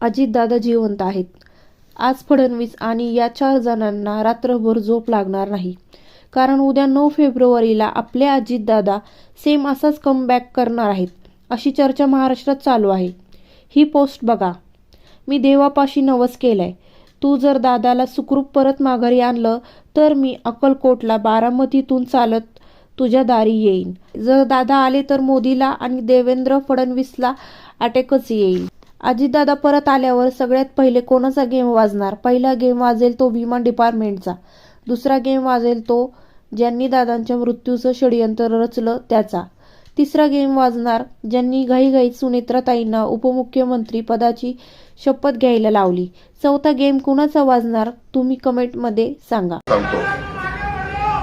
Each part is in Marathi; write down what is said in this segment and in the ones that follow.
अजितदादा जिवंत आहेत. आज फडणवीस आणि या 4 जणांना रात्रभर झोप लागणार नाही. कारण उद्या 9 फेब्रुवारीला आपले अजितदादा सेम असाच कमबॅक करणार आहेत, अशी चर्चा महाराष्ट्रात चालू आहे. ही पोस्ट बघा. मी देवापाशी नवस केलंय. तू जर दादाला सुखरूप परत माघारी आणलं तर मी अक्कलकोटला बारामतीतून चालत तुझ्या दारी येईन. जर दादा आले तर मोदीला आणि देवेंद्र फडणवीसला अटॅकच येईल. अजितदादा परत आल्यावर सगळ्यात पहिले कोणाचा गेम वाजणार? पहिला गेम वाजेल तो विमान डिपार्टमेंटचा. दुसरा गेम वाजेल तो ज्यांनी दादांच्या मृत्यूचं षडयंत्र रचलं त्याचा. तिसरा गेम वाजणार ज्यांनी घाईघाईत सुनेत्राताईंना उपमुख्यमंत्री पदाची शपथ घ्यायला लावली. चौथा गेम कुणाचा वाजणार तुम्ही कमेंटमध्ये सांगा.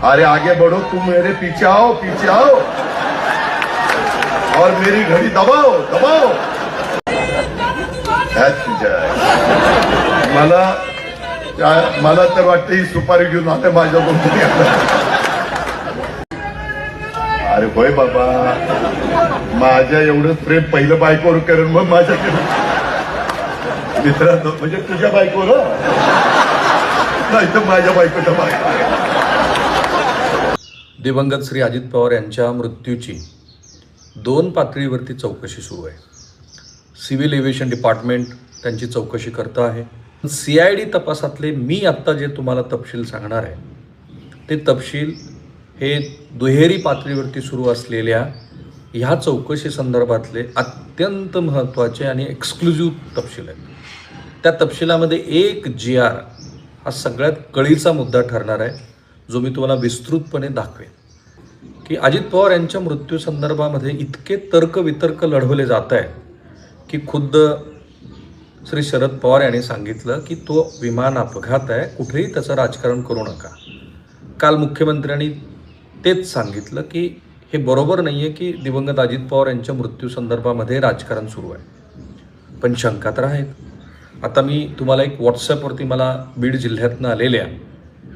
अरे आगे बढ़ो, तुम मेरे पीछे आओ और मेरी घड़ी दबाओ. मला तर वाटतं ही सुपारी घेऊन आले माझ्या अरे होय बाबा, माझ्या एवढं प्रेम पहिलं बायकोवर करेन, मग माझ्याकडे मित्रांनो म्हणजे तुझ्या बायकोवर नाही तर माझ्या बायकोच्या बायको. दिवंगत श्री अजित पवार यांच्या मृत्यूची 2 पातळीवरती चौकशी सुरू आहे. सिव्हिल एव्हिएशन डिपार्टमेंट त्यांची चौकशी करतं आहे. CID तपासातले मी आत्ता जे तुम्हाला तपशील सांगणार आहे ते तपशील हे दुहेरी पातळीवरती सुरू असलेल्या ह्या चौकशी संदर्भातले अत्यंत महत्त्वाचे आणि एक्सक्लुझिव्ह तपशील आहेत. त्या तपशिलामध्ये एक GR हा सगळ्यात कळीचा मुद्दा ठरणार आहे, जो मी तुम्हाला विस्तृतपणे दाखवेन. की अजित पवार यांच्या मृत्यू संदर्भामध्ये इतके तर्कवितर्क लढवले जात आहेत की खुद्द श्री शरद पवार यांनी सांगितलं की तो विमान अपघात आहे, कुठेही त्याचं राजकारण करू नका. काल मुख्यमंत्र्यांनी तेच सांगितलं की हे बरोबर नाही आहे की दिवंगत अजित पवार यांच्या मृत्यू संदर्भामध्ये राजकारण सुरू आहे. पण शंका तर आहेत. आता मी तुम्हाला एक व्हॉट्सॲपवरती मला बीड जिल्ह्यातनं आलेल्या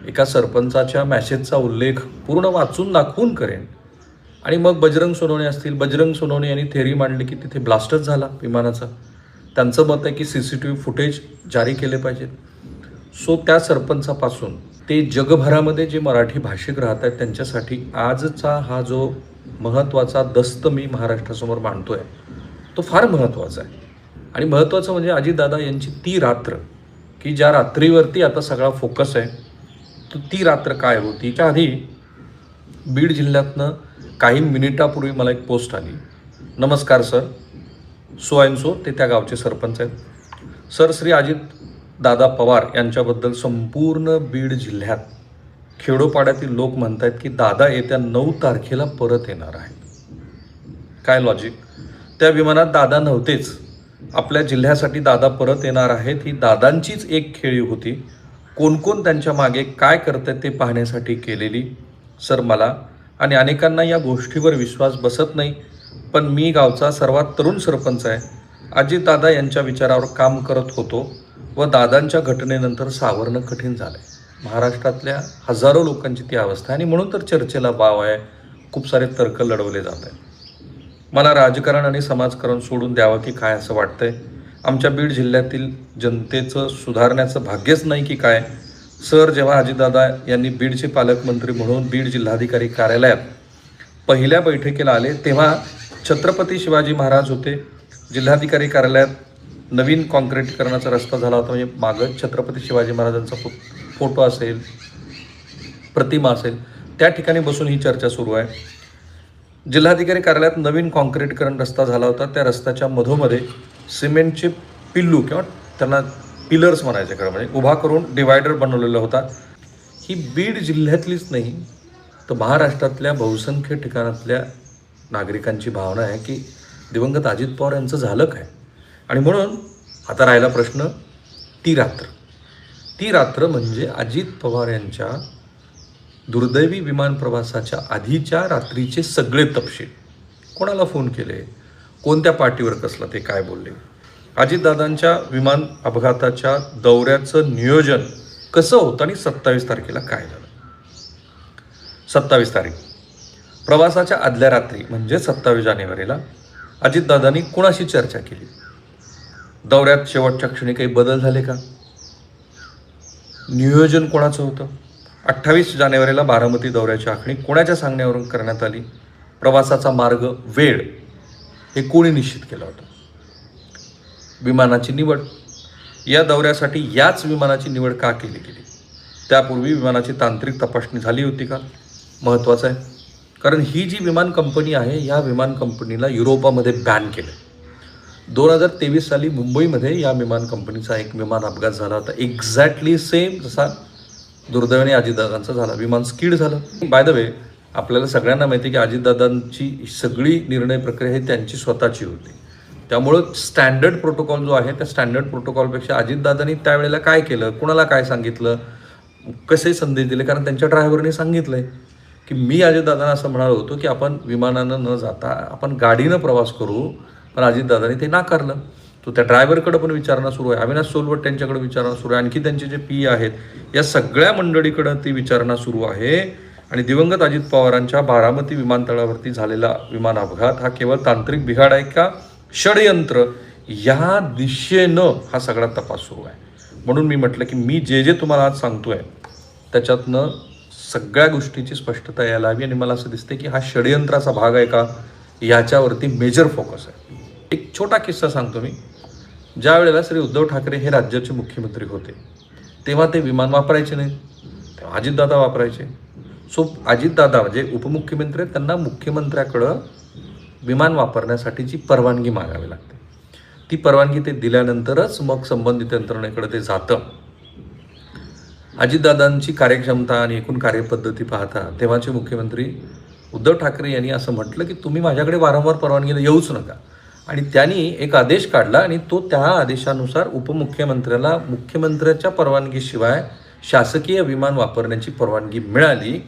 एका सरपंचाच्या मॅसेजचा उल्लेख पूर्ण वाचून दाखवून करेन आणि मग बजरंग सोनवणे असतील. बजरंग सोनवणे यांनी थेअरी मांडली की तिथे ब्लास्टच झाला विमानाचा. त्यांचं मत आहे की CCTV फुटेज जारी केले पाहिजेत. सो त्या सरपंचापासून ते जगभरामध्ये जे मराठी भाषिक राहत आहेत त्यांच्यासाठी आजचा हा जो महत्त्वाचा दस्त मी महाराष्ट्रासमोर मांडतो आहे तो फार महत्त्वाचा आहे. आणि महत्त्वाचं म्हणजे अजितदादा यांची ती रात्र की ज्या रात्रीवरती आता सगळा फोकस आहे, तर ती रात्र काय होती. त्या आधी बीड जिल्ह्यातनं काही मिनिटापूर्वी मला एक पोस्ट आली. नमस्कार सर, सो अँड सो, ते त्या गावचे सरपंच आहेत. सर, श्री अजित दादा पवार यांच्याबद्दल संपूर्ण बीड जिल्ह्यात खेडोपाड्यातील लोक म्हणत आहेत की दादा येत्या 9 तारखेला परत येणार आहेत. काय लॉजिक? त्या विमानात दादा नव्हतेच. आपल्या जिल्ह्यासाठी दादा परत येणार आहेत ही दादांचीच एक खेळी होती. कोण कोण त्यांच्या मागे काय करत आहेत ते पाहण्यासाठी केलेली. सर, मला आणि अनेकांना या गोष्टीवर विश्वास बसत नाही, पण मी गावचा सर्वात तरुण सरपंच आहे. अजितदादा यांच्या विचारावर काम करत होतो व दादांच्या घटनेनंतर सावरणं कठीण झालं आहे. महाराष्ट्रातल्या हजारो लोकांची ती अवस्था आहे आणि म्हणून तर चर्चेला वाव आहे. खूप सारे तर्क लढवले जात आहेत. मला राजकारण आणि समाजकारण सोडून द्यावं की काय असं वाटतंय. आमच्या बीड जिल्ह्यातील जनतेचं सुधारण्याचं भाग्यच नाही की काय. सर, जेव्हा अजितदादा यांनी बीडचे पालकमंत्री म्हणून बीड जिल्हाधिकारी कार्यालयात पहिल्या बैठकीला आले तेव्हा छत्रपती शिवाजी महाराज होते. जिल्हाधिकारी कार्यालयात नवीन कॉन्क्रीटीकरणाचा रस्ता झाला होता, म्हणजे मागं छत्रपती शिवाजी महाराजांचा फोटो असेल, प्रतिमा असेल, त्या ठिकाणी बसून ही चर्चा सुरू आहे. जिल्हाधिकारी कार्यालयात नवीन कॉन्क्रीटीकरण रस्ता झाला होता. त्या रस्त्याच्या मधोमध्ये सिमेंटचे पिल्लू किंवा त्यांना पिलर्स म्हणायचे खरं म्हणजे उभा करून डिवायडर बनवलेला होता. ही बीड जिल्ह्यातलीच नाही तर महाराष्ट्रातल्या बहुसंख्य ठिकाणातल्या नागरिकांची भावना आहे की दिवंगत अजित पवार यांचं झालं काय. आणि म्हणून आता राहिला प्रश्न ती रात्र म्हणजे अजित पवार यांच्या दुर्दैवी विमान प्रवासाच्या आधीच्या रात्रीचे सगळे तपशील. कोणाला फोन केले, कोणत्या पार्टीवर कसला, ते काय बोलले, अजितदादांच्या विमान अपघाताच्या दौऱ्याचं नियोजन कसं होतं आणि 27 तारखेला काय झालं. 27 तारीख प्रवासाच्या आदल्या रात्री म्हणजे 27 जानेवारीला अजितदादांनी कुणाशी चर्चा केली. दौऱ्यात शेवटच्या क्षणी काही बदल झाले का? नियोजन कोणाचं होतं? 28 जानेवारीला बारामती दौऱ्याची आखणी कोणाच्या सांगण्यावरून करण्यात आली? प्रवासाचा मार्ग, वेळ हे कोणी निश्चित केलं होतं? विमानाची निवड, या दौऱ्यासाठी याच विमानाची निवड का केली गेली? त्यापूर्वी विमानाची तांत्रिक तपासणी झाली होती का? महत्त्वाचं आहे, कारण ही जी विमान कंपनी आहे, या विमान कंपनीला युरोपामध्ये बॅन केलं. 2023 साली मुंबईमध्ये या विमान कंपनीचा एक विमान अपघात झाला होता, एक्झॅक्टली सेम जसा दुर्दैवाने अजितदादांचा झाला. विमान स्किड झालं. बाय द वे, आपल्याला सगळ्यांना माहिती आहे की अजितदादांची सगळी निर्णय प्रक्रिया ही त्यांची स्वतःची होती. त्यामुळं स्टँडर्ड प्रोटोकॉल जो आहे, त्या स्टँडर्ड प्रोटोकॉलपेक्षा अजितदादांनी त्यावेळेला काय केलं, कुणाला काय सांगितलं, कसे संदेश दिले, कारण त्यांच्या ड्रायव्हरने सांगितलं आहे की मी अजितदादांना असं म्हणालो होतो की आपण विमानानं न जाता आपण गाडीनं प्रवास करू, पण अजितदादांनी ते नाकारलं. तो त्या ड्रायव्हरकडे पण विचारणा सुरू आहे, अविनाश सोलवट यांच्याकडे विचारणा सुरू आहे, आणखी त्यांचे जे पी आहेत या सगळ्या मंडळीकडं ती विचारणा सुरू आहे. आणि दिवंगत अजित पवारांच्या बारामती विमानतळावरती झालेला विमान अपघात हा केवळ तांत्रिक बिघाड आहे का षडयंत्र, या दिशेनं हा सगळा तपास सुरू आहे. म्हणून मी म्हटलं की मी जे तुम्हाला आज सांगतोय त्याच्यातनं सगळ्या गोष्टीची स्पष्टता यायला हवी. आणि मला असं दिसतंय की हा षडयंत्राचा भाग आहे का, याच्यावरती मेजर फोकस आहे. एक छोटा किस्सा सांगतो मी. ज्या वेळेला श्री उद्धव ठाकरे हे राज्याचे मुख्यमंत्री होते तेव्हा ते विमान वापरायचे नाही, तेव्हा अजितदादा वापरायचे. सो अजितदादा म्हणजे उपमुख्यमंत्री आहेत, त्यांना मुख्यमंत्र्याकडं विमान वापरण्यासाठीची परवानगी मागावी लागते. ती परवानगी ते दिल्यानंतरच मग संबंधित यंत्रणेकडे ते जातं. अजितदादांची कार्यक्षमता आणि एकूण कार्यपद्धती पाहता तेव्हाचे मुख्यमंत्री उद्धव ठाकरे यांनी असं म्हटलं की तुम्ही माझ्याकडे वारंवार परवानगीला येऊच नका. आणि त्यांनी एक आदेश काढला आणि तो त्या आदेशानुसार उपमुख्यमंत्र्याला मुख्यमंत्र्याच्या परवानगीशिवाय शासकीय विमान वापरण्याची परवानगी मिळाली,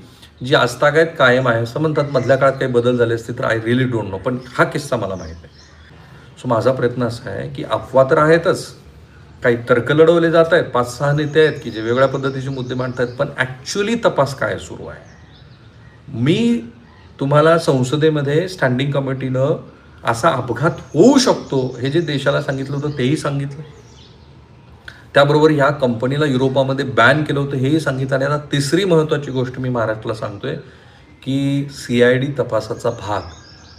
जी आजतागायत कायम आहे. असं म्हणतात मधल्या काळात काही बदल झाले असते तर आय रिअली डोंट नो, पण हा किस्सा मला माहीत आहे. सो माझा प्रयत्न असा आहे की अफवा तर आहेतच, काही तर्क लढवले जात आहेत, 5-6 नेते आहेत की जे वेगळ्या पद्धतीचे मुद्दे मांडत आहेत, पण ॲक्च्युली तपास काय सुरू आहे. मी तुम्हाला संसदेमध्ये स्टँडिंग कमिटीनं असा अपघात होऊ शकतो हे जे देशाला सांगितलं होतं तेही सांगितलं, त्याबरोबर ह्या कंपनीला युरोपामध्ये बॅन केलं होतं हेही सांगितलं. आणि आता तिसरी महत्त्वाची गोष्ट मी महाराष्ट्राला सांगतोय की CID तपासाचा भाग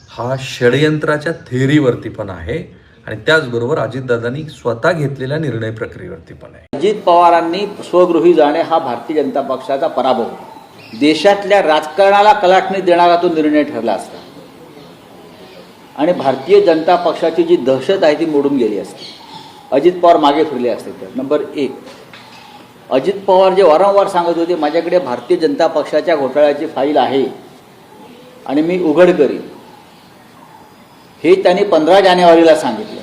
हा षडयंत्राच्या थेअरीवरती पण आहे आणि त्याचबरोबर अजितदादांनी स्वतः घेतलेल्या निर्णय प्रक्रियेवरती पण आहे. अजित पवारांनी स्वगृही जाणे हा भारतीय जनता पक्षाचा पराभव, देशातल्या राजकारणाला कलाटणी देणारा तो निर्णय ठरला असता आणि भारतीय जनता पक्षाची जी दहशत आहे ती मोडून गेली असती. अजित पवार मागे फिरले असते. तर नंबर 1, अजित पवार जे वारंवार सांगत होते माझ्याकडे भारतीय जनता पक्षाच्या घोटाळ्याची फाईल आहे आणि मी उघड करीन, हे त्यांनी 15 जानेवारीला सांगितलं.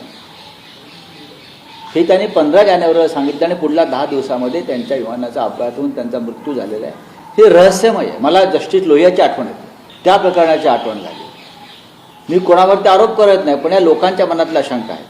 हे त्यांनी 15 जानेवारीला सांगितलं आणि पुढल्या 10 दिवसामध्ये त्यांच्या विमानाचा अपघात होऊन त्यांचा मृत्यू झालेला आहे. हे रहस्यमय आहे. मला जस्टिस लोहियाची आठवण येते, त्या प्रकरणाची आठवण झाली. मी कोणावरती आरोप करत नाही, पण या लोकांच्या मनातल्या शंका आहे.